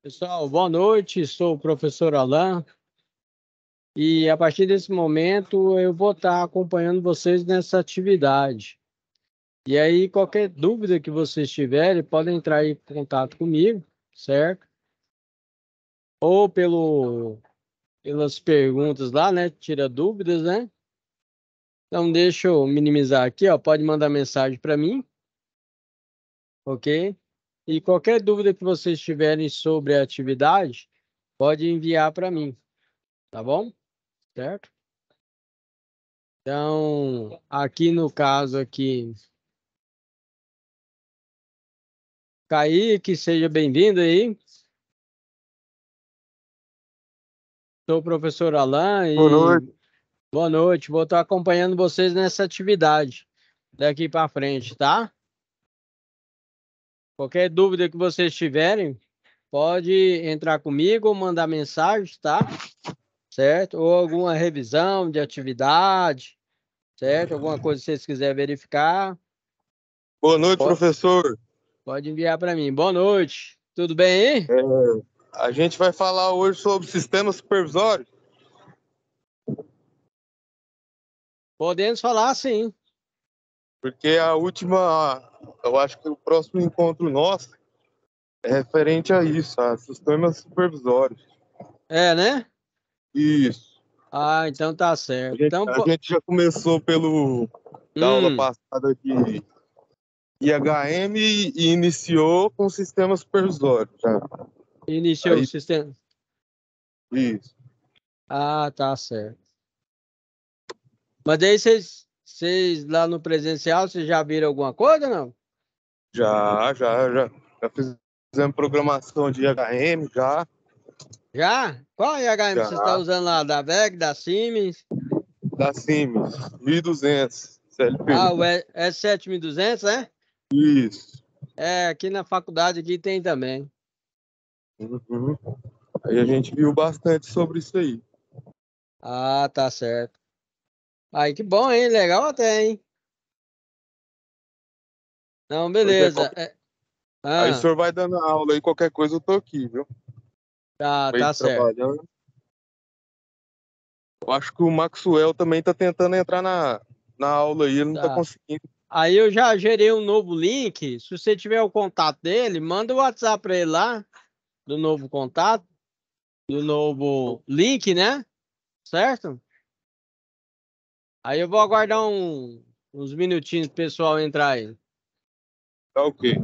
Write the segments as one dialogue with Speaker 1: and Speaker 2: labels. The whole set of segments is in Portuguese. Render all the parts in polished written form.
Speaker 1: Pessoal, boa noite. Sou o professor Alain e a partir desse momento eu vou estar acompanhando vocês nessa atividade. E aí, qualquer dúvida que vocês tiverem, podem entrar em contato comigo, certo? Ou pelas perguntas lá, né? Tira dúvidas, né? Então, deixa eu minimizar aqui, ó. Pode mandar mensagem para mim, ok? E qualquer dúvida que vocês tiverem sobre a atividade, pode enviar para mim, tá bom? Certo? Então, aqui no caso aqui, Kaique, seja bem-vindo aí. Sou o professor Alain
Speaker 2: Boa
Speaker 1: e
Speaker 2: noite.
Speaker 1: boa noite. Vou estar acompanhando vocês nessa atividade daqui para frente, tá? Qualquer dúvida que vocês tiverem, pode entrar comigo ou mandar mensagem, tá? Certo? Ou alguma revisão de atividade, certo? Alguma coisa que vocês quiserem verificar,
Speaker 2: Boa noite,
Speaker 1: po-
Speaker 2: professor.
Speaker 1: pode enviar para mim. Boa noite. Tudo bem aí?
Speaker 2: É, a gente vai falar hoje sobre sistemas supervisórios,
Speaker 1: Podemos falar sim.
Speaker 2: porque eu acho que o próximo encontro nosso é referente a isso, a sistemas supervisórios.
Speaker 1: É, né?
Speaker 2: Isso.
Speaker 1: Ah, então tá
Speaker 2: A
Speaker 1: certo.
Speaker 2: gente,
Speaker 1: Então,
Speaker 2: a gente já começou da aula
Speaker 1: hum,
Speaker 2: passada de IHM e iniciou com sistemas supervisórios. Já.
Speaker 1: iniciou o
Speaker 2: Aí,
Speaker 1: sistema.
Speaker 2: isso.
Speaker 1: Ah, tá certo. Mas daí vocês lá no presencial, vocês já viram alguma coisa, não?
Speaker 2: Já fizemos programação de IHM, já.
Speaker 1: Já? Qual IHM você está
Speaker 2: Já.
Speaker 1: usando lá? Da VEG, da Siemens?
Speaker 2: Da Siemens, 1200 CLP.
Speaker 1: Ah, o S7200, né?
Speaker 2: Isso.
Speaker 1: É, aqui na faculdade aqui tem também.
Speaker 2: Uhum. Aí a gente viu bastante sobre isso aí.
Speaker 1: Ah, tá certo. Aí, que bom, hein? Legal até, hein? Não,
Speaker 2: Pois é,
Speaker 1: beleza.
Speaker 2: aí o
Speaker 1: Ah,
Speaker 2: senhor vai dando aula aí, qualquer coisa eu tô aqui, viu? Meio
Speaker 1: tá
Speaker 2: de
Speaker 1: certo.
Speaker 2: trabalhando. Eu acho que o Maxwell também tá tentando entrar na aula aí, ele não tá
Speaker 1: Tá.
Speaker 2: conseguindo.
Speaker 1: Aí eu já gerei um novo link. Se você tiver o contato dele, manda o WhatsApp para ele lá, do novo contato, do novo link, né? Certo? Aí eu vou aguardar uns minutinhos pro pessoal entrar aí.
Speaker 2: Tá ok.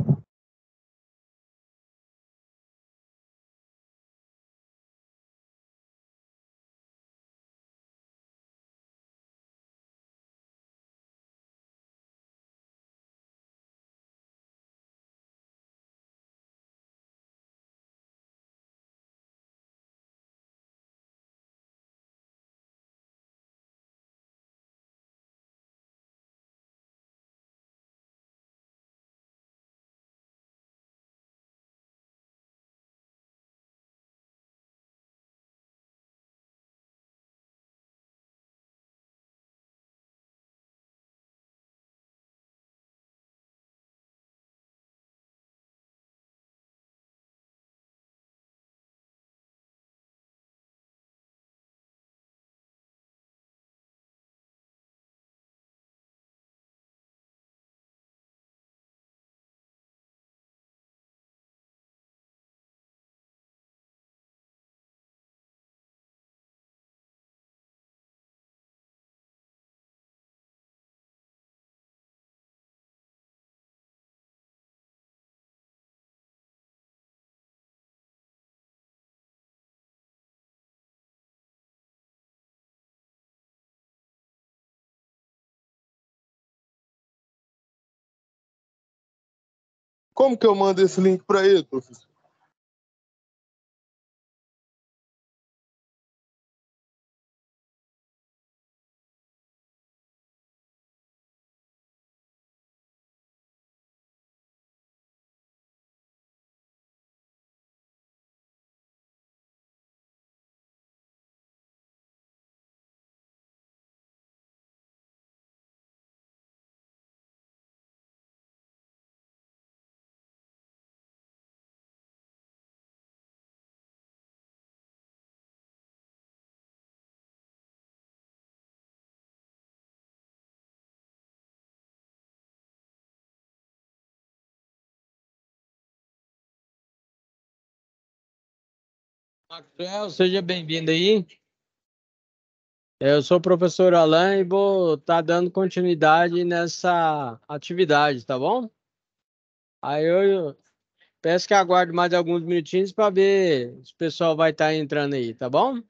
Speaker 2: Como que eu mando esse link para ele, professor?
Speaker 1: Maxwell, seja bem-vindo aí. Eu sou o professor Alan e vou estar dando continuidade nessa atividade, tá bom? Aí eu peço que aguarde mais alguns minutinhos para ver se o pessoal vai estar entrando aí, tá bom?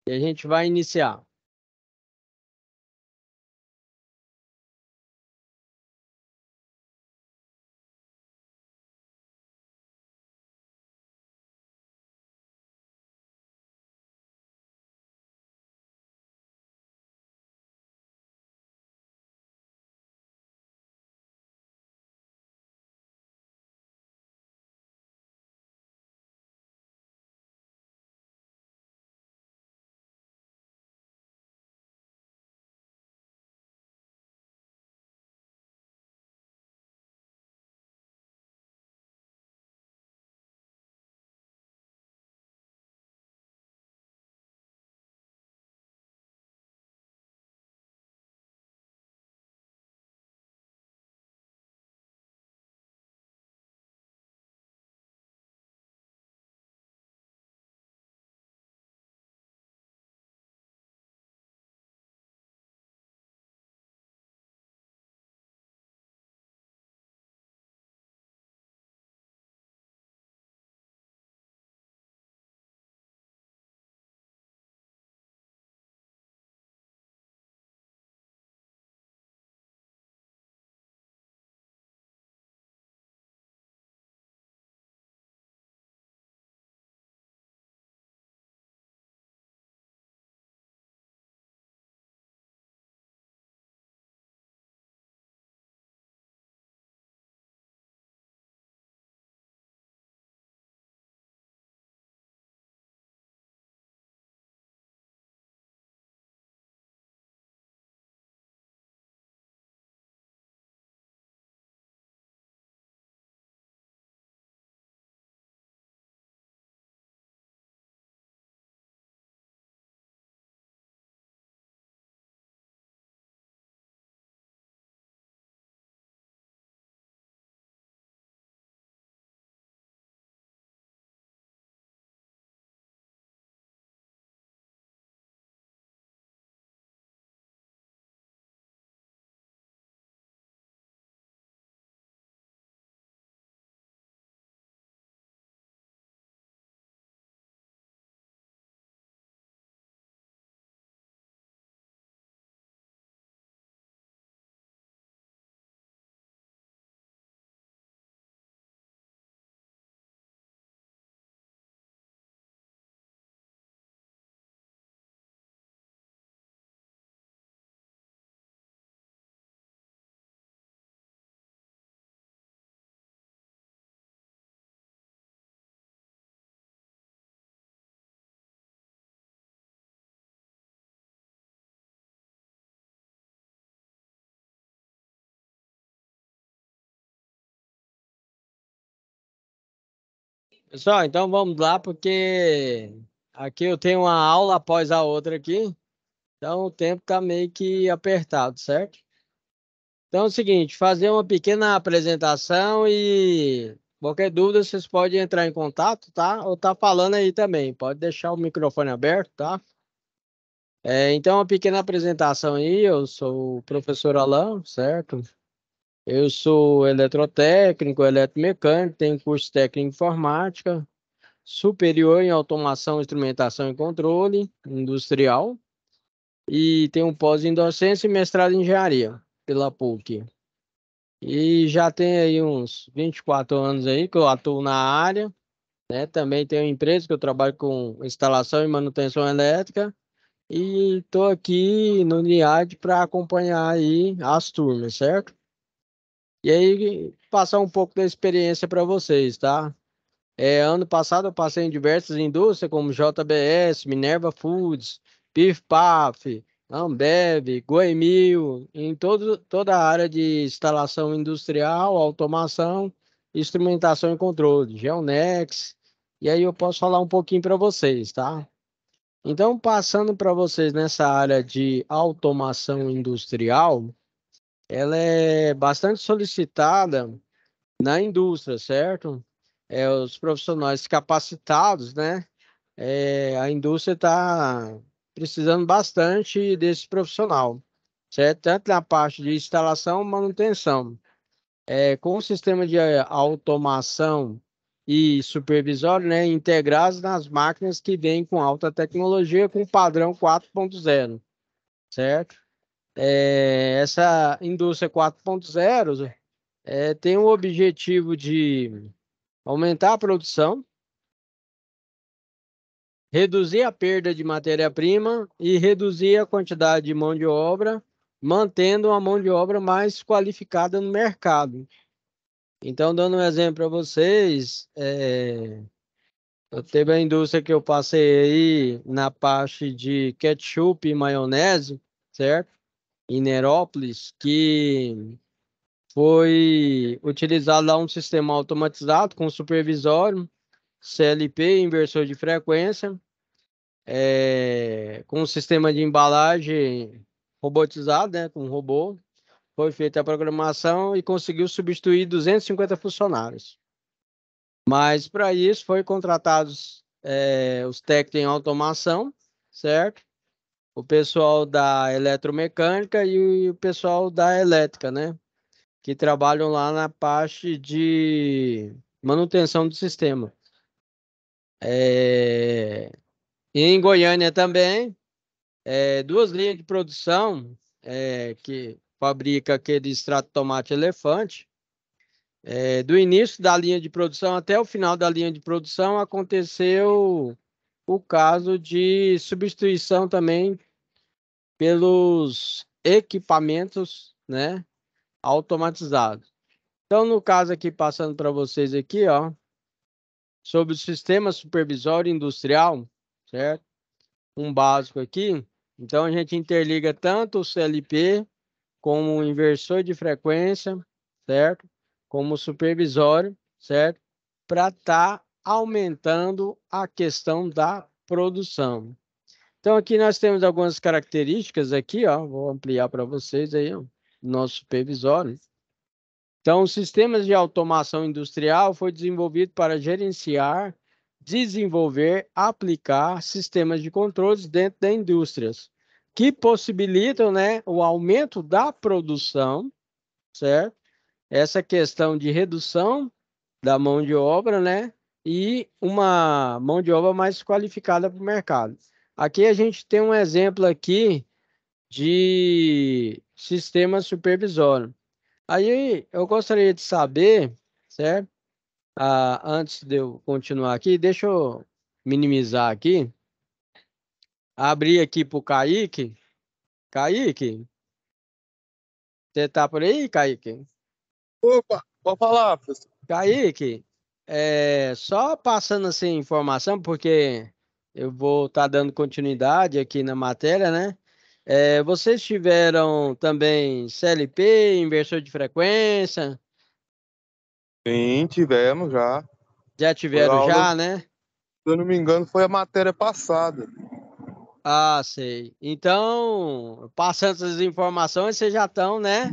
Speaker 1: E a gente vai iniciar. Pessoal, então vamos lá, porque aqui eu tenho uma aula após a outra aqui, então o tempo está meio que apertado, certo? Então é o seguinte, fazer uma pequena apresentação e qualquer dúvida vocês podem entrar em contato, tá? Ou tá falando aí também, pode deixar o microfone aberto, tá? Então, uma pequena apresentação aí, eu sou o professor Alan, certo? Eu sou eletrotécnico, eletromecânico, tenho curso técnico em informática, superior em automação, instrumentação e controle industrial e tenho um pós em docência e mestrado em engenharia pela PUC. E já tem aí uns 24 anos aí que eu atuo na área, né? Também tenho uma empresa que eu trabalho com instalação e manutenção elétrica e estou aqui no NIAD para acompanhar aí as turmas, certo? E aí passar um pouco da experiência para vocês, tá? Ano passado eu passei em diversas indústrias como JBS, Minerva Foods, Pif Paf, Ambev, Goemil, em toda a área de instalação industrial, automação, instrumentação e controle, Geonex. E aí eu posso falar um pouquinho para vocês, tá? Então, passando para vocês nessa área de automação industrial, ela é bastante solicitada na indústria, certo? Os profissionais capacitados, né? a indústria está precisando bastante desse profissional, certo? Tanto na parte de instalação e manutenção. Com o sistema de automação e supervisório, né, integrados nas máquinas que vêm com alta tecnologia, com padrão 4.0, certo? Essa indústria 4.0 tem o objetivo de aumentar a produção, reduzir a perda de matéria-prima e reduzir a quantidade de mão de obra, mantendo a mão de obra mais qualificada no mercado. Então, dando um exemplo para vocês, eu teve a indústria que eu passei aí na parte de ketchup e maionese, certo? Em Nerópolis, que foi utilizado lá um sistema automatizado com supervisório, CLP, inversor de frequência, com um sistema de embalagem robotizado, né, com um robô. Foi feita a programação e conseguiu substituir 250 funcionários. Mas para isso foi contratados os técnicos em automação, certo? O pessoal da eletromecânica e o pessoal da elétrica, né? Que trabalham lá na parte de manutenção do sistema. E em Goiânia também, duas linhas de produção que fabrica aquele extrato de tomate elefante. Do início da linha de produção até o final da linha de produção aconteceu o caso de substituição também pelos equipamentos, né, automatizados. Então, no caso aqui, passando para vocês aqui, ó, sobre o sistema supervisório industrial, certo? Um básico aqui. Então, a gente interliga tanto o CLP como o inversor de frequência, certo? Como o supervisório, certo? Para estar aumentando a questão da produção. Então, aqui nós temos algumas características aqui, ó, vou ampliar para vocês aí, ó, nosso supervisório. Então, os sistemas de automação industrial foi desenvolvido para gerenciar, desenvolver, aplicar sistemas de controles dentro das indústrias, que possibilitam, né, o aumento da produção, certo? Essa questão de redução da mão de obra, né? E uma mão de obra mais qualificada para o mercado. Aqui a gente tem um exemplo aqui de sistema supervisório. Aí eu gostaria de saber, certo? Antes de eu continuar aqui, deixa eu minimizar aqui. Abrir aqui para o Kaique. Kaique, você tá por aí, Kaique?
Speaker 2: Opa, pode falar, professor.
Speaker 1: Kaique, só passando assim informação, porque eu vou estar dando continuidade aqui na matéria, né? Vocês tiveram também CLP, inversor de frequência?
Speaker 2: Sim, tivemos já.
Speaker 1: Já
Speaker 2: Foi a
Speaker 1: tiveram
Speaker 2: aula,
Speaker 1: já,
Speaker 2: se
Speaker 1: né?
Speaker 2: eu não me engano, foi a matéria passada.
Speaker 1: Ah, sei. Então, passando essas informações, vocês já estão, né?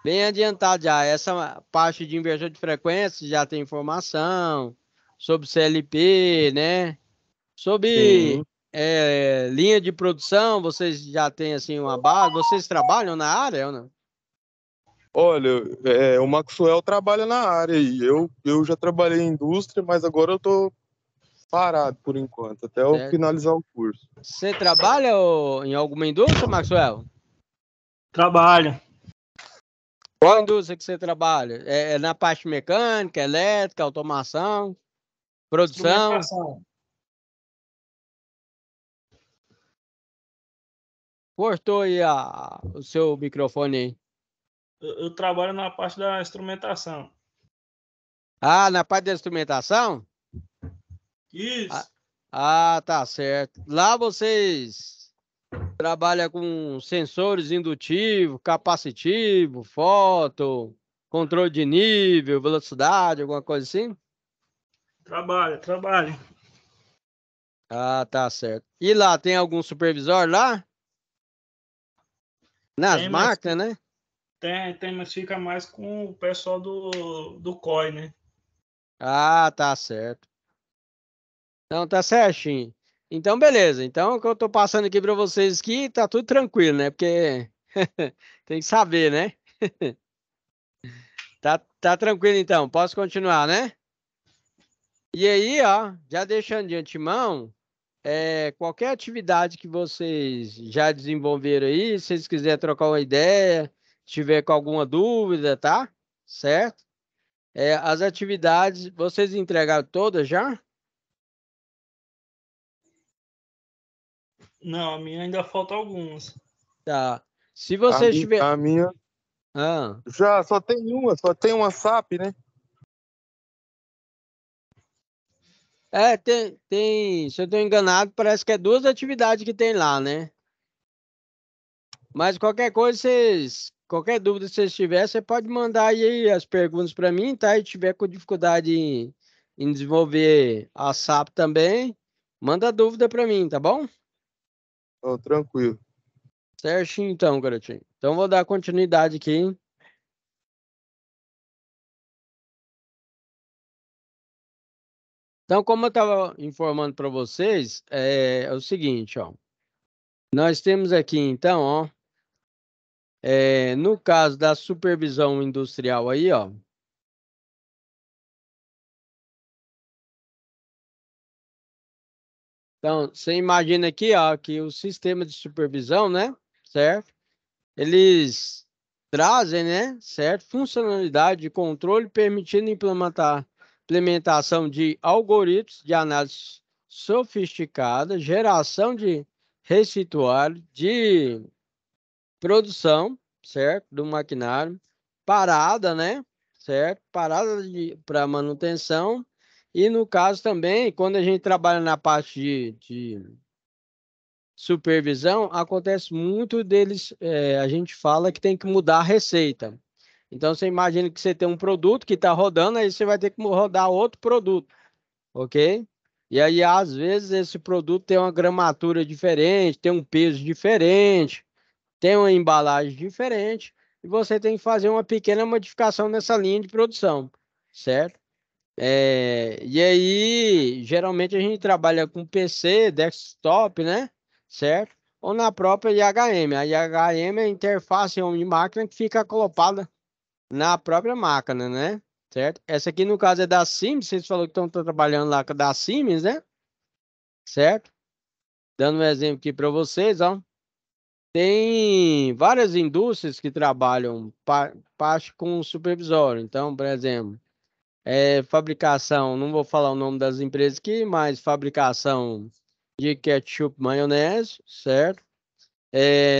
Speaker 1: Bem adiantados já. Essa parte de inversor de frequência já tem informação sobre CLP, né? Sobre
Speaker 2: Sim.
Speaker 1: linha de produção, vocês já têm assim uma base? Vocês trabalham na área ou não?
Speaker 2: Olha, o Maxwell trabalha na área e eu já trabalhei em indústria, mas agora eu tô parado por enquanto, até eu
Speaker 1: Certo.
Speaker 2: finalizar o curso.
Speaker 1: Você trabalha em alguma indústria, Maxwell?
Speaker 3: Trabalho.
Speaker 1: Qual indústria que você trabalha? É na parte mecânica, elétrica, automação, produção?
Speaker 3: Instrumentação.
Speaker 1: Cortou aí o seu microfone aí.
Speaker 3: Eu trabalho na parte da instrumentação.
Speaker 1: Ah, na parte da instrumentação?
Speaker 3: Isso.
Speaker 1: Tá certo. Lá vocês trabalham com sensores indutivos, capacitivos, foto, controle de nível, velocidade, alguma coisa assim?
Speaker 3: Trabalho.
Speaker 1: Ah, tá certo. E lá, tem algum supervisor lá? Nas
Speaker 3: Tem, mas
Speaker 1: máquinas, né?
Speaker 3: mas fica mais com o pessoal do COI, né?
Speaker 1: Ah, tá certo. Não, tá certinho. Então, beleza. Então, o que eu tô passando aqui para vocês aqui, tá tudo tranquilo, né? Porque tem que saber, né? Tá tranquilo então, posso continuar, né? E aí, ó, já deixando de antemão, qualquer atividade que vocês já desenvolveram aí, se vocês quiserem trocar uma ideia, tiver com alguma dúvida, tá? Certo? As atividades, vocês entregaram todas já?
Speaker 3: Não, a minha ainda falta algumas.
Speaker 1: Tá. Se
Speaker 2: A
Speaker 1: vocês
Speaker 2: minha,
Speaker 1: tiver...
Speaker 2: a minha
Speaker 1: Ah,
Speaker 2: já só tem uma SAP, né?
Speaker 1: se eu estou enganado, parece que é duas atividades que tem lá, né? Mas qualquer coisa, qualquer dúvida que vocês tiverem, você pode mandar aí as perguntas para mim, tá? E tiver com dificuldade em desenvolver a SAP também, manda dúvida para mim, tá bom?
Speaker 2: Ó, tranquilo.
Speaker 1: Certinho então, garotinho. Então vou dar continuidade aqui. Então, como eu estava informando para vocês, é o seguinte, ó. Nós temos aqui, então, ó, no caso da supervisão industrial aí, ó. Então, você imagina aqui, ó, que o sistema de supervisão, né, certo? Eles trazem, né, certo? Funcionalidade de controle permitindo implementação de algoritmos de análise sofisticada, geração de receituário, de produção, certo? Do maquinário, parada, né? Certo? Parada para manutenção. E no caso também, quando a gente trabalha na parte de supervisão, acontece muito deles, a gente fala que tem que mudar a receita. Então você imagina que você tem um produto que está rodando, aí você vai ter que rodar outro produto, ok? E aí, às vezes, esse produto tem uma gramatura diferente, tem um peso diferente, tem uma embalagem diferente e você tem que fazer uma pequena modificação nessa linha de produção, certo? E aí, geralmente a gente trabalha com PC, desktop, né? Certo? Ou na própria IHM. A IHM é a interface homem-máquina que fica acoplada na própria máquina, né? Certo? Essa aqui, no caso, é da Siemens. Vocês falaram que estão trabalhando lá com a da Siemens, né? Certo? Dando um exemplo aqui para vocês, ó. Tem várias indústrias que trabalham parte com supervisório. Então, por exemplo, fabricação, não vou falar o nome das empresas aqui, mas fabricação de ketchup, maionese, certo?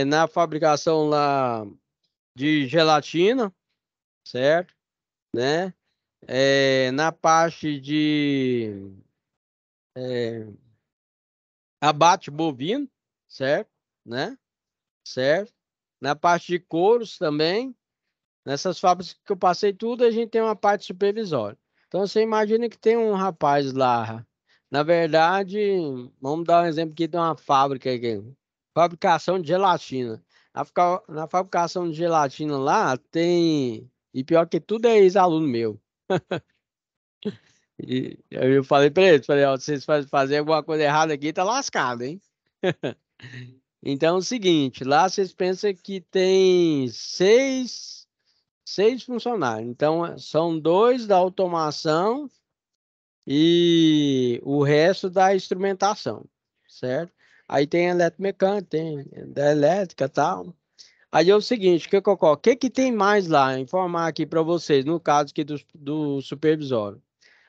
Speaker 1: Na fabricação lá de gelatina, certo? Né? Na parte de abate bovino, certo? Né? Certo? Na parte de couros também. Nessas fábricas que eu passei tudo, a gente tem uma parte supervisória. Então você imagina que tem um rapaz lá. Na verdade, vamos dar um exemplo aqui de uma fábrica aqui. Fabricação de gelatina. Na fabricação de gelatina lá tem. E pior que tudo é ex-aluno meu. E eu falei para eles, falei, ó, se vocês fazerem alguma coisa errada aqui, tá lascado, hein? Então é o seguinte, lá vocês pensam que tem seis funcionários. Então, são dois da automação e o resto da instrumentação, certo? Aí tem eletromecânica, tem da elétrica e tal. Aí é o seguinte, que eu coloco? O que que tem mais lá? Informar aqui para vocês, no caso aqui do supervisório.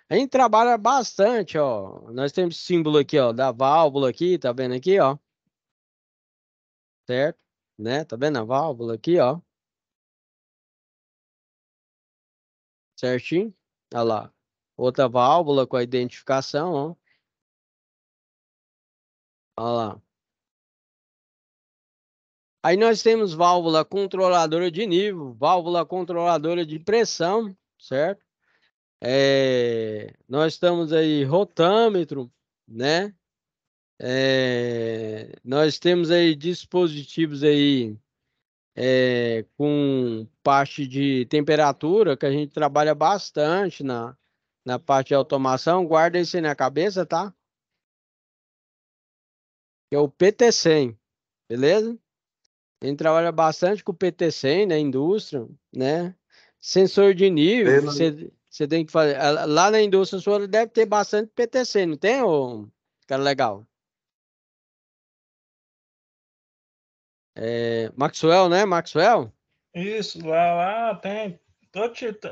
Speaker 1: A gente trabalha bastante, ó. Nós temos símbolo aqui, ó, da válvula aqui, tá vendo aqui, ó? Certo? Né? Tá vendo a válvula aqui, ó? Certinho? Olha lá. Outra válvula com a identificação, ó. Olha lá. Aí nós temos válvula controladora de nível, válvula controladora de pressão, certo? Nós estamos aí rotâmetro, né? Nós temos aí dispositivos aí com parte de temperatura, que a gente trabalha bastante na parte de automação. Guarda isso aí na cabeça, tá? que é o PT100, beleza? A gente trabalha bastante com o PT100 na indústria, né? Sensor de nível, você tem que fazer. Lá na indústria sua deve ter bastante PT100, não tem, ô? Cara legal. Maxwell, né? Maxwell?
Speaker 3: Isso, lá tem todo tipo,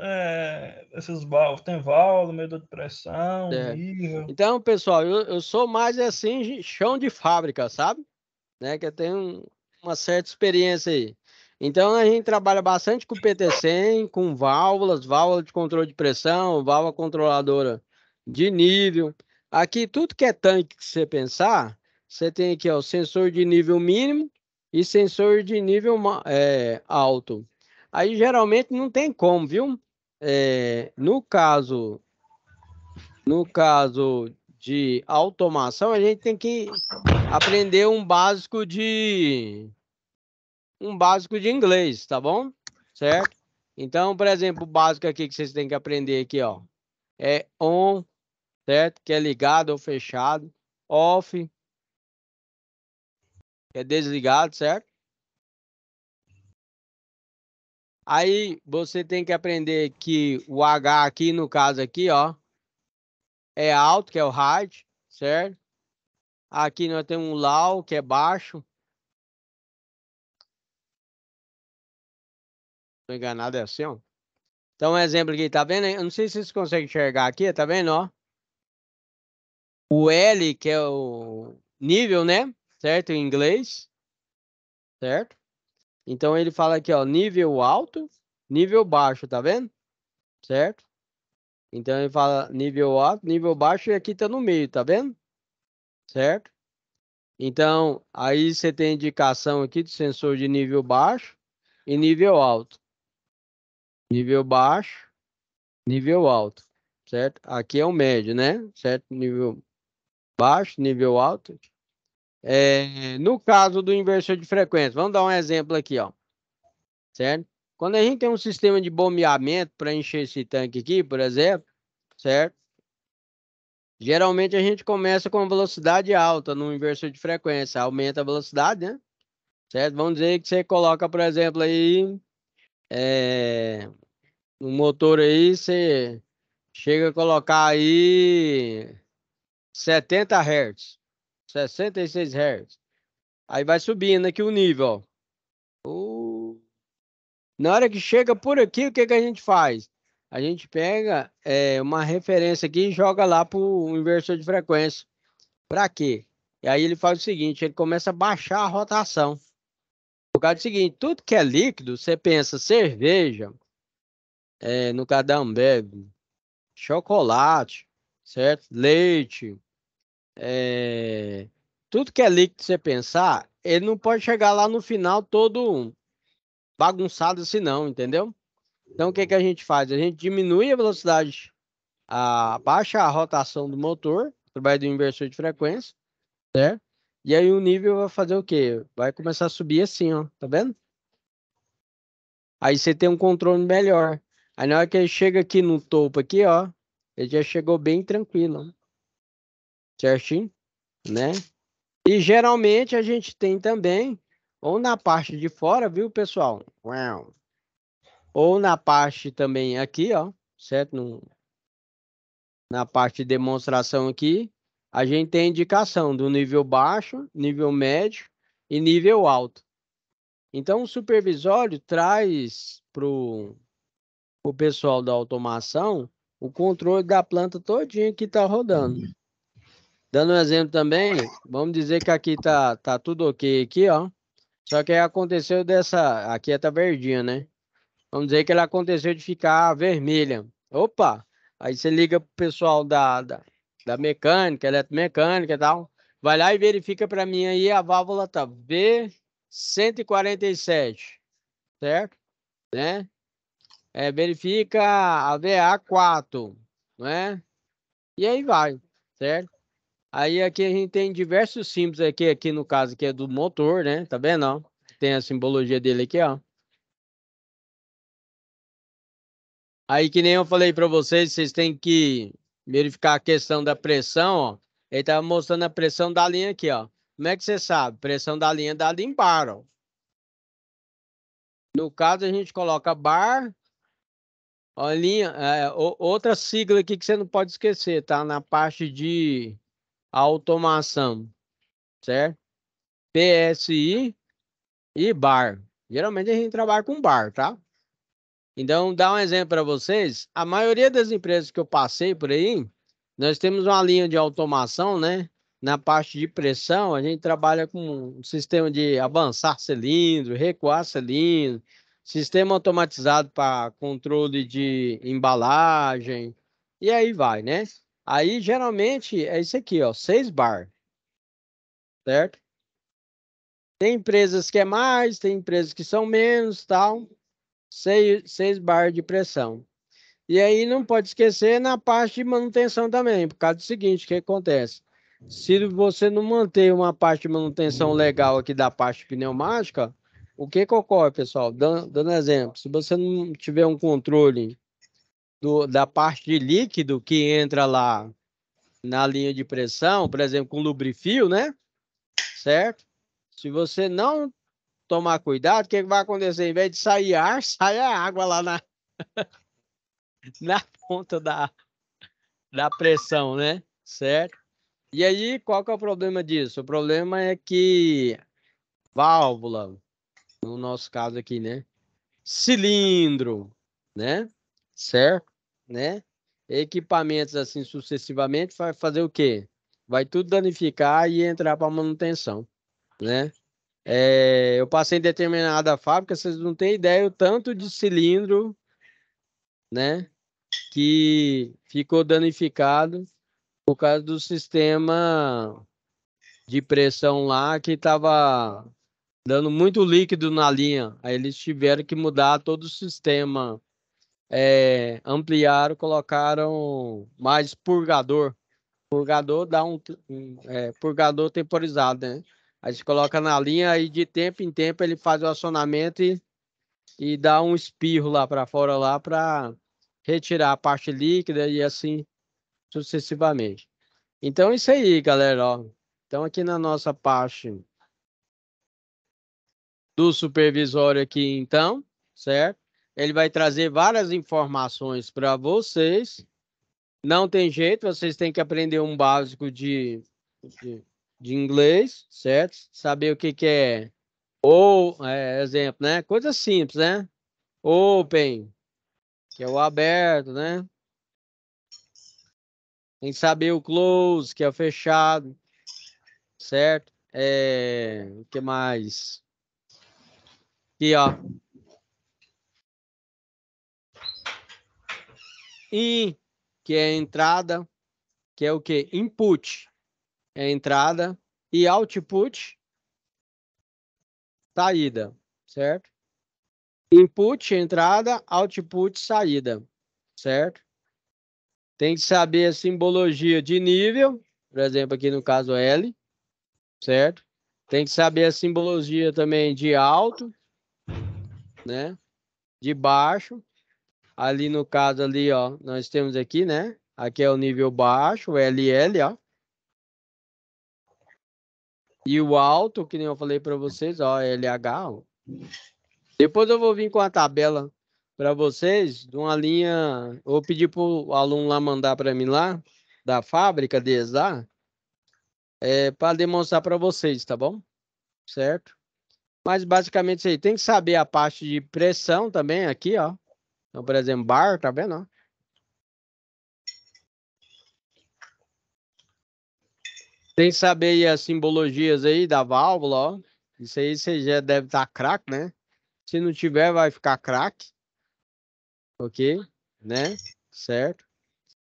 Speaker 3: esses válvulas, tem válvula, medidor de pressão,
Speaker 1: É.
Speaker 3: nível.
Speaker 1: Então, pessoal, eu sou mais assim, chão de fábrica, sabe? Né? Que eu tenho uma certa experiência aí. Então, a gente trabalha bastante com PT100, com válvulas, válvula de controle de pressão, válvula controladora de nível. Aqui, tudo que é tanque que você pensar, você tem aqui ó, o sensor de nível mínimo e sensor de nível alto. Aí, geralmente, não tem como, viu? No caso de automação, a gente tem que aprender um básico de inglês, tá bom? Certo? Então, por exemplo, o básico aqui que vocês têm que aprender aqui, ó, é on, certo? Que é ligado ou fechado, off, que é desligado, certo? Aí você tem que aprender que o H aqui, no caso aqui, ó, é alto, que é o high, certo? Aqui nós temos um low, que é baixo. Tô enganado, é assim, ó. Então, um exemplo aqui, tá vendo? Eu não sei se vocês conseguem enxergar aqui, tá vendo, ó? O L, que é o nível, né? Certo? Em inglês, certo? Então, ele fala aqui, ó, nível alto, nível baixo, tá vendo? Certo? Então, ele fala nível alto, nível baixo, e aqui tá no meio, tá vendo? Certo? Então, aí você tem indicação aqui de sensor de nível baixo e nível alto. Nível baixo, nível alto, certo? Aqui é o médio, né? Certo? Nível baixo, nível alto. No caso do inversor de frequência, vamos dar um exemplo aqui, ó, certo? Quando a gente tem um sistema de bombeamento para encher esse tanque aqui, por exemplo, certo? Geralmente a gente começa com velocidade alta no inversor de frequência, aumenta a velocidade, né? Certo? Vamos dizer que você coloca, por exemplo, aí, no motor aí, você chega a colocar aí 70 Hz, 66 Hz. Aí vai subindo aqui o nível, ó. Na hora que chega por aqui, o que que a gente faz? A gente pega uma referência aqui e joga lá para o inversor de frequência. Para quê? E aí ele faz o seguinte, ele começa a baixar a rotação. Por causa do seguinte, tudo que é líquido, você pensa cerveja, no caso da Ambev, chocolate, certo? Leite, tudo que é líquido, você pensar, ele não pode chegar lá no final todo bagunçado assim não, entendeu? Então, o que que a gente faz? A gente diminui a velocidade, baixa a rotação do motor, através do inversor de frequência, certo? E aí o nível vai fazer o quê? Vai começar a subir assim, ó, tá vendo? Aí você tem um controle melhor. Aí na hora que ele chega aqui no topo aqui, ó, ele já chegou bem tranquilo, ó, certinho, né? E geralmente a gente tem também, ou na parte de fora, viu, pessoal? Uau. Ou na parte também aqui, ó, certo? Na parte de demonstração aqui, a gente tem a indicação do nível baixo, nível médio e nível alto. Então, o supervisório traz para o pessoal da automação o controle da planta todinha que está rodando. Dando um exemplo também, vamos dizer que aqui tá tudo ok aqui, ó. Só que aí aconteceu aqui tá verdinha, né? Vamos dizer que ela aconteceu de ficar vermelha. Opa! Aí você liga pro pessoal da mecânica, eletromecânica e tal. Vai lá e verifica para mim aí a válvula tá V147, certo? Né? Verifica a VA4, né? E aí vai, certo? Aí aqui a gente tem diversos símbolos aqui no caso que é do motor, né? Tá vendo, ó? Tem a simbologia dele aqui, ó. Aí, que nem eu falei para vocês, vocês têm que verificar a questão da pressão, ó. Ele tá mostrando a pressão da linha aqui, ó. Como é que você sabe? Pressão da linha dada em bar, ó. No caso, a gente coloca bar, ó, linha, outra sigla aqui que você não pode esquecer, tá? Na parte de automação, certo? PSI e bar. Geralmente a gente trabalha com bar, tá? Então, dá um exemplo para vocês. A maioria das empresas que eu passei por aí, nós temos uma linha de automação, né? Na parte de pressão, a gente trabalha com um sistema de avançar cilindro, recuar cilindro, sistema automatizado para controle de embalagem, e aí vai, né? Aí, geralmente, é isso aqui, ó, 6 bar, certo? Tem empresas que é mais, tem empresas que são menos, tal. 6 bar de pressão. E aí não pode esquecer na parte de manutenção também, por causa do seguinte, o que acontece? Se você não manter uma parte de manutenção legal aqui da parte pneumática, o que ocorre, pessoal? Dando exemplo, se você não tiver um controle da parte de líquido que entra lá na linha de pressão, por exemplo, com lubrifio, né? Certo? Se você não tomar cuidado, o que vai acontecer? Em vez de sair ar, sai a água lá na ponta da pressão, né? Certo? E aí, qual que é o problema disso? O problema é que válvula, no nosso caso aqui, né? Cilindro, né? Certo? Né? Equipamentos assim sucessivamente vai fazer o quê? Vai tudo danificar e entrar para manutenção, né? Eu passei em determinada fábrica, vocês não têm ideia o tanto de cilindro, né? Que ficou danificado por causa do sistema de pressão lá que estava dando muito líquido na linha. Aí eles tiveram que mudar todo o sistema, ampliaram, colocaram mais purgador. Purgador dá purgador temporizado, né? Aí você coloca na linha, aí de tempo em tempo ele faz o acionamento e dá um espirro lá para fora lá para retirar a parte líquida e assim sucessivamente. Então, isso aí, galera, ó. Então, aqui na nossa parte do supervisório aqui, então, certo? Ele vai trazer várias informações para vocês. Não tem jeito, vocês têm que aprender um básico de inglês, certo? Saber o que que é exemplo, né? Coisa simples, né? Open, que é o aberto, né? Tem que saber o close, que é o fechado, certo? O que mais? Aqui, ó. In, que é a entrada, que é o que? Input, é a entrada. E output, saída, certo? Input, entrada, output, saída, certo? Tem que saber a simbologia de nível, por exemplo, aqui no caso L, certo? Tem que saber a simbologia também de alto, né? De baixo. Ali no caso ali, ó, nós temos aqui, né? Aqui é o nível baixo, o LL, ó. E o alto, que nem eu falei para vocês, ó, LH, ó. Depois eu vou vir com a tabela para vocês, de uma linha, eu vou pedir para o aluno lá mandar para mim lá, da fábrica deles lá, para demonstrar para vocês, tá bom? Certo? Mas basicamente isso aí, tem que saber a parte de pressão também aqui, ó. Então, por exemplo, bar, tá vendo, ó? Tem que saber aí as simbologias aí da válvula, ó. Isso aí você já deve estar craque, né? Se não tiver, vai ficar craque. Ok? Né? Certo?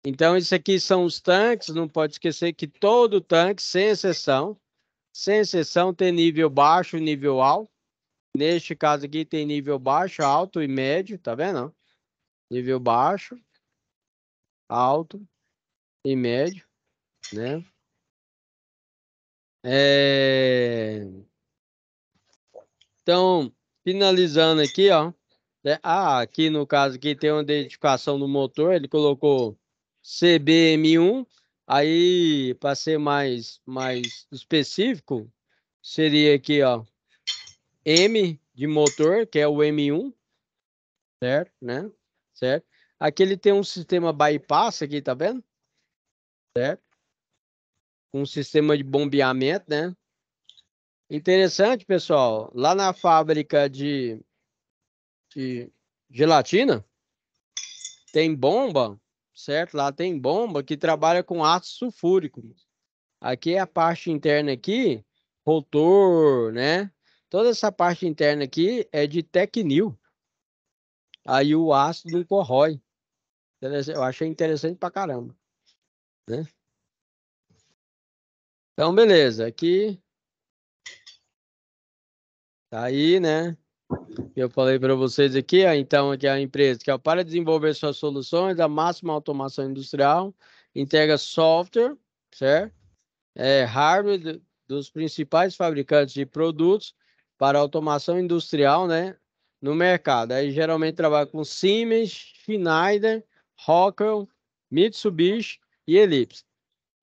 Speaker 1: Então, isso aqui são os tanques. Não pode esquecer que todo tanque, sem exceção, tem nível baixo e nível alto. Neste caso aqui tem nível baixo, alto e médio, tá vendo? Nível baixo, alto e médio, né? Então, finalizando aqui, ó. Aqui no caso aqui tem uma identificação do motor, ele colocou CBM1. Aí, para ser mais específico, seria aqui, ó, M de motor, que é o M1, certo, né? Certo? Aqui ele tem um sistema bypass aqui, tá vendo? Certo? Um sistema de bombeamento, né? Interessante, pessoal. Lá na fábrica de gelatina, tem bomba, certo? Lá tem bomba que trabalha com ácido sulfúrico. Aqui é a parte interna aqui, rotor, né? Toda essa parte interna aqui é de Tecnil. Aí o ácido não corrói. Eu achei interessante pra caramba, né? Então, beleza. Aqui tá aí, né? Eu falei para vocês aqui, ó, então, aqui é a empresa que é para desenvolver suas soluções da máxima automação industrial, entrega software, certo? Hardware dos principais fabricantes de produtos para automação industrial, né? No mercado. Aí geralmente trabalha com Siemens, Schneider, Rockwell, Mitsubishi e Ellipse.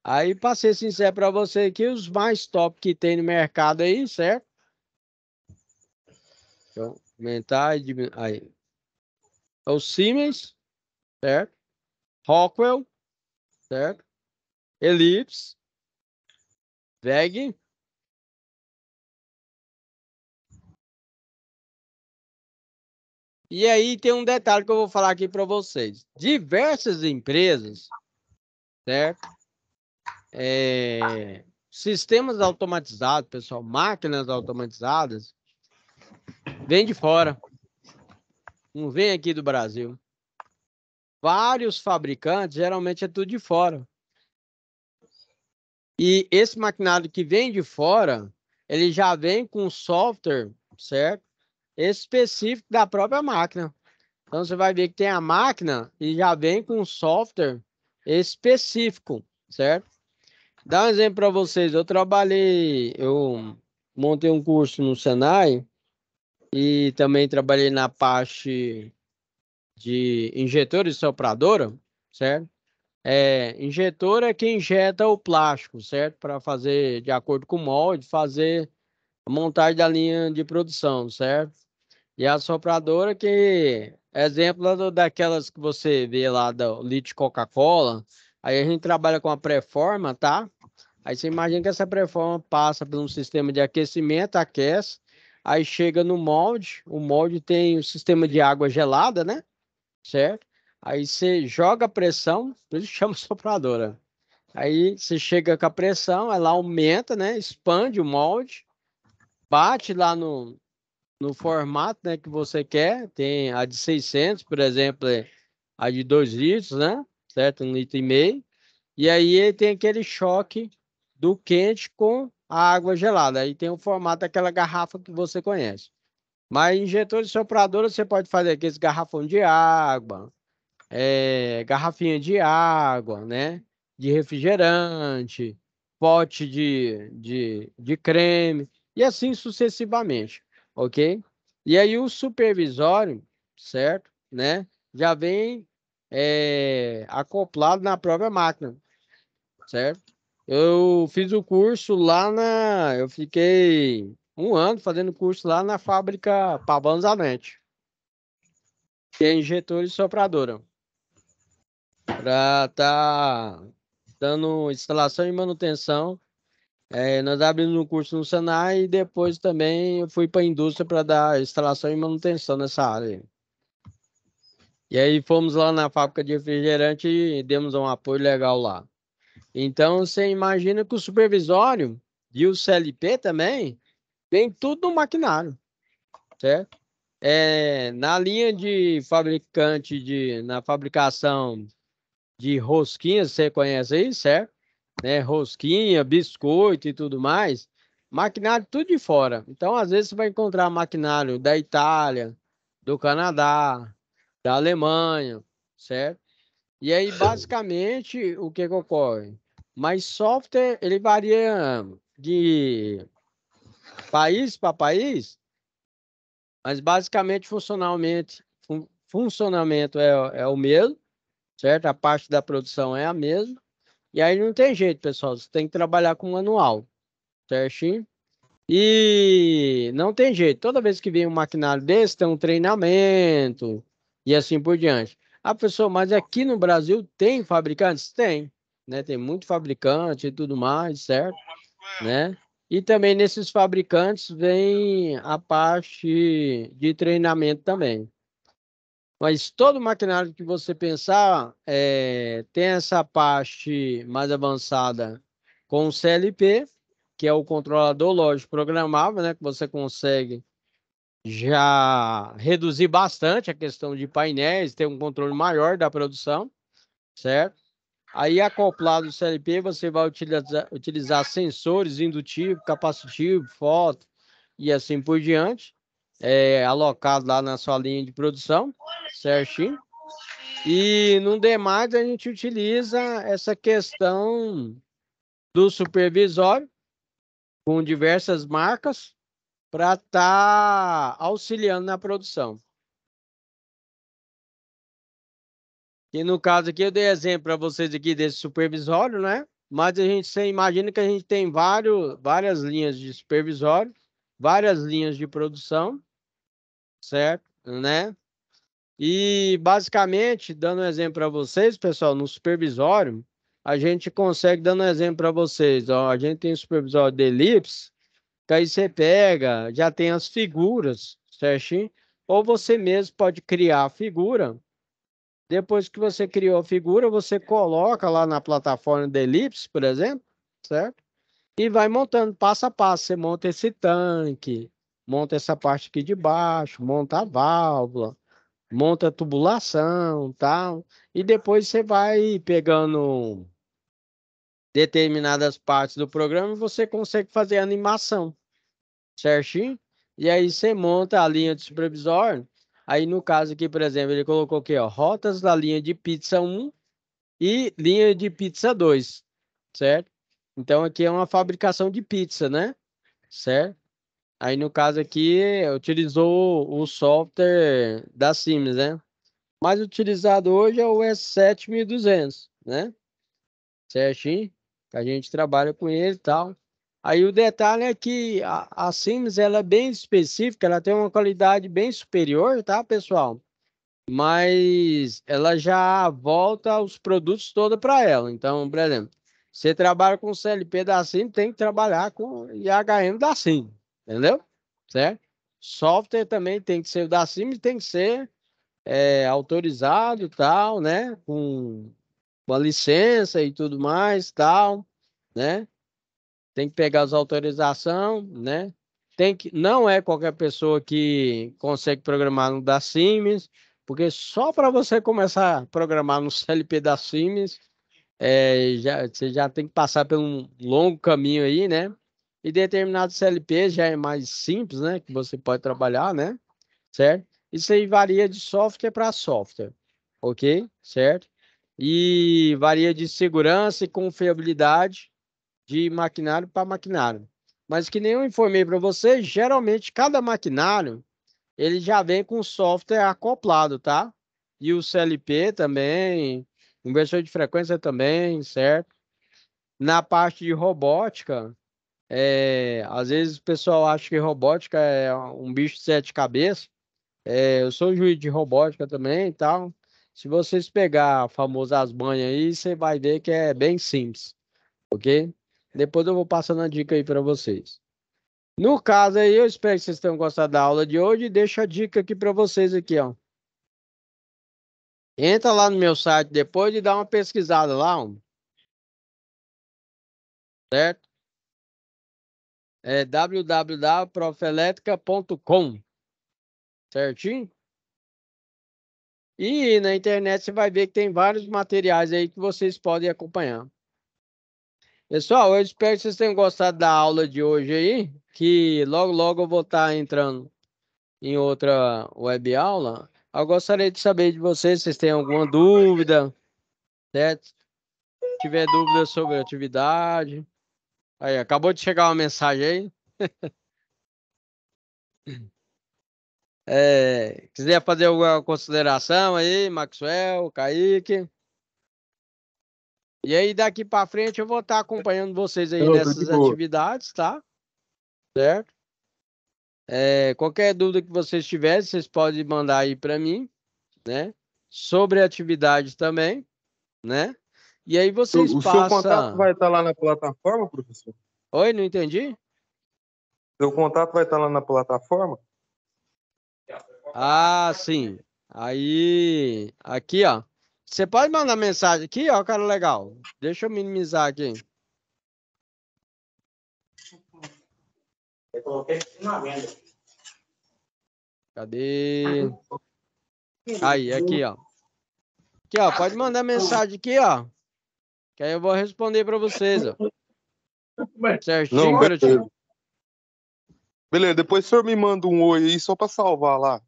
Speaker 1: Aí, para ser sincero para você aqui, os mais top que tem no mercado aí, certo? Então, aumentar e diminuir. Aí. É o Siemens, certo? Rockwell, certo? Ellipse, WEG. E aí tem um detalhe que eu vou falar aqui para vocês. Diversas empresas, certo? Sistemas automatizados, pessoal, máquinas automatizadas, vem de fora. Não vem aqui do Brasil. Vários fabricantes, geralmente é tudo de fora. E esse maquinário que vem de fora, ele já vem com software, certo? Específico da própria máquina. Então você vai ver que tem a máquina e já vem com um software específico, certo? Dá um exemplo para vocês. Eu montei um curso no Senai e também trabalhei na parte de injetor e sopradora, certo? Injetor é que injeta o plástico, certo? Para fazer, de acordo com o molde, fazer a montagem da linha de produção, certo? E a sopradora que exemplo daquelas que você vê lá do litro Coca-Cola. Aí a gente trabalha com a pré-forma, tá? Aí você imagina que essa pré-forma passa por um sistema de aquecimento, aquece, aí chega no molde, o molde tem o sistema de água gelada, né? Certo? Aí você joga a pressão, por isso que chama sopradora. Aí você chega com a pressão, ela aumenta, né? Expande o molde, bate lá no formato, né, que você quer. Tem a de 600, por exemplo, a de 2 litros, né? Certo? 1,5 litro. E aí ele tem aquele choque do quente com a água gelada. Aí tem o formato daquela garrafa que você conhece. Mas injetor e sopradora você pode fazer aqueles garrafão de água, garrafinha de água, né? De refrigerante, pote de creme, e assim sucessivamente, ok? E aí o supervisório, certo? Né? Já vem acoplado na própria máquina, certo? Eu fiz o curso eu fiquei um ano fazendo curso lá na fábrica Pavão Zanetti, que é injetor e sopradora, para estar dando instalação e manutenção. Nós abrimos um curso no Senai e depois também eu fui para a indústria para dar instalação e manutenção nessa área. E aí fomos lá na fábrica de refrigerante e demos um apoio legal lá. Então você imagina que o supervisório e o CLP também vem tudo no maquinário, certo? Na linha de fabricante, na fabricação de rosquinhas, você conhece aí, certo? Né? Rosquinha, biscoito e tudo mais. Maquinário tudo de fora. Então, às vezes, você vai encontrar maquinário da Itália, do Canadá, da Alemanha, certo? E aí, basicamente, o que ocorre? Mas software, ele varia de país para país, mas basicamente, funcionamento é o mesmo, certo? A parte da produção é a mesma. E aí não tem jeito, pessoal. Você tem que trabalhar com manual, certinho? E não tem jeito. Toda vez que vem um maquinário desse, tem um treinamento e assim por diante. Ah, pessoal, mas aqui no Brasil tem fabricantes? Tem, né? Tem muito fabricante e tudo mais, certo? Né? E também nesses fabricantes vem a parte de treinamento também. Mas todo maquinário que você pensar tem essa parte mais avançada com o CLP, que é o controlador lógico programável, né? Que você consegue já reduzir bastante a questão de painéis, ter um controle maior da produção, certo? Aí, acoplado ao CLP, você vai utilizar sensores indutivos, capacitivos, foto e assim por diante, alocado lá na sua linha de produção, certinho. E no demais, a gente utiliza essa questão do supervisório com diversas marcas para estar auxiliando na produção. E no caso aqui, eu dei exemplo para vocês aqui desse supervisório, né? Mas você imagina que a gente tem várias linhas de supervisório, várias linhas de produção, certo? Né? E basicamente, dando um exemplo para vocês, pessoal, no supervisório, a gente consegue, dando um exemplo para vocês, ó, a gente tem o supervisório de elipse, que aí você pega, já tem as figuras, certinho? Ou você mesmo pode criar a figura. Depois que você criou a figura, você coloca lá na plataforma da Ellipse, por exemplo, certo? E vai montando passo a passo. Você monta esse tanque, monta essa parte aqui de baixo, monta a válvula, monta a tubulação, tal. E depois você vai pegando determinadas partes do programa e você consegue fazer a animação, certinho? E aí você monta a linha de supervisório. Aí no caso aqui, por exemplo, ele colocou aqui, ó, rotas da linha de pizza 1 e linha de pizza 2, certo? Então aqui é uma fabricação de pizza, né? Certo? Aí no caso aqui utilizou o software da Siemens, né? Mais utilizado hoje é o S7200, né? Certinho? Que a gente trabalha com ele e tal. Aí o detalhe é que a Siemens ela é bem específica, ela tem uma qualidade bem superior, tá, pessoal? Mas ela já volta os produtos todos para ela. Então, por exemplo, você trabalha com CLP da Siemens, tem que trabalhar com IHM da Siemens, entendeu? Certo? Software também tem que ser o da Siemens, tem que ser autorizado e tal, né? Com uma licença e tudo mais, tal, né? Tem que pegar as autorizações, né? Não é qualquer pessoa que consegue programar no da Siemens, porque só para você começar a programar no CLP da Siemens, você já tem que passar por um longo caminho aí, né? E determinado CLP já é mais simples, né? Que você pode trabalhar, né? Certo? Isso aí varia de software para software, ok? Certo? E varia de segurança e confiabilidade de maquinário para maquinário. Mas que nem eu informei para você, geralmente cada maquinário ele já vem com software acoplado, tá? E o CLP também, inversor de frequência também, certo? Na parte de robótica, às vezes o pessoal acha que robótica é um bicho de sete cabeças. Eu sou juiz de robótica também e tal. Se vocês pegar a famosa Asbanha aí, você vai ver que é bem simples, ok? Depois eu vou passando a dica aí para vocês. No caso aí, eu espero que vocês tenham gostado da aula de hoje e deixo a dica aqui para vocês aqui, ó. Entra lá no meu site depois e dá uma pesquisada lá, ó, certo? É www.profeletrica.com, certinho? E na internet você vai ver que tem vários materiais aí que vocês podem acompanhar. Pessoal, eu espero que vocês tenham gostado da aula de hoje aí, que logo logo eu vou estar entrando em outra web aula. Eu gostaria de saber de vocês se vocês têm alguma dúvida, certo? Se tiver dúvida sobre a atividade. Aí, acabou de chegar uma mensagem aí. Quiser fazer alguma consideração aí, Maxwell, Kaique. E aí, daqui para frente, eu vou estar acompanhando vocês aí
Speaker 2: Não, tô de
Speaker 1: nessas
Speaker 2: boa.
Speaker 1: atividades, tá? certo? Qualquer dúvida que vocês tiverem, vocês podem mandar aí para mim, né? Sobre a atividade também, né? E aí vocês
Speaker 2: O seu contato
Speaker 1: passam...
Speaker 2: vai estar lá na plataforma, professor?
Speaker 1: Oi, não entendi?
Speaker 2: Seu contato vai estar lá na plataforma?
Speaker 1: Ah, sim. Aí, aqui, ó. Você pode mandar mensagem aqui, ó, cara, legal. Deixa eu minimizar aqui.
Speaker 4: Eu coloquei na venda.
Speaker 1: Cadê? Aí, aqui, ó. Aqui, ó, pode mandar mensagem aqui, ó. Que aí eu vou responder para vocês, ó. Certinho,
Speaker 2: Não,
Speaker 1: garotinho?
Speaker 2: beleza. Beleza, depois o senhor me manda um oi aí só pra salvar lá.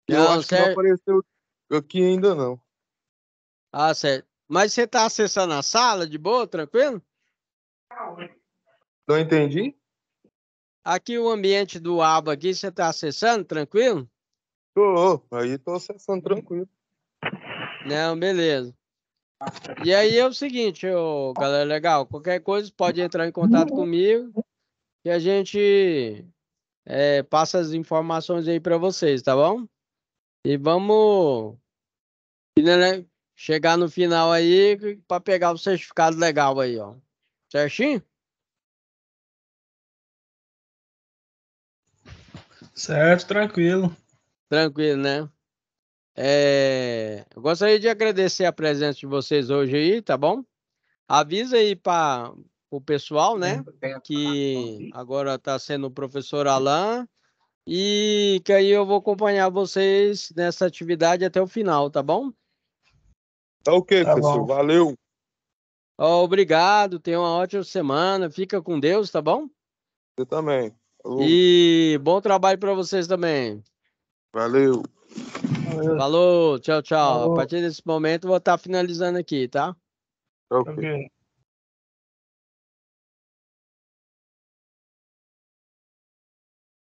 Speaker 2: Eu
Speaker 1: Não,
Speaker 2: acho que não
Speaker 1: certo.
Speaker 2: apareceu aqui ainda não.
Speaker 1: Ah, certo. Mas você tá acessando a sala de boa, tranquilo?
Speaker 2: Não entendi?
Speaker 1: Aqui o ambiente do aba aqui, você tá acessando, tranquilo?
Speaker 2: Aí tô acessando tranquilo.
Speaker 1: Não, beleza. E aí é o seguinte, galera legal, qualquer coisa pode entrar em contato comigo e a gente passa as informações aí para vocês, tá bom? E vamos né, chegar no final aí para pegar o certificado legal aí, ó. Certinho?
Speaker 3: Certo, tranquilo.
Speaker 1: Tranquilo, né? Eu gostaria de agradecer a presença de vocês hoje aí, tá bom? Avisa aí para o pessoal, né? Que agora está sendo o professor Alan e que aí eu vou acompanhar vocês nessa atividade até o final, tá bom?
Speaker 2: Tá ok,
Speaker 3: Tá
Speaker 2: professor.
Speaker 3: bom.
Speaker 2: Valeu.
Speaker 1: Obrigado, tenha uma ótima semana, fica com Deus, tá bom?
Speaker 2: Você também. Falou.
Speaker 1: E bom trabalho para vocês também.
Speaker 2: Valeu.
Speaker 3: Valeu.
Speaker 1: Falou, tchau, tchau. A
Speaker 3: Falou.
Speaker 1: partir desse momento eu vou estar finalizando aqui, tá?
Speaker 2: Tá ok.
Speaker 3: Ok.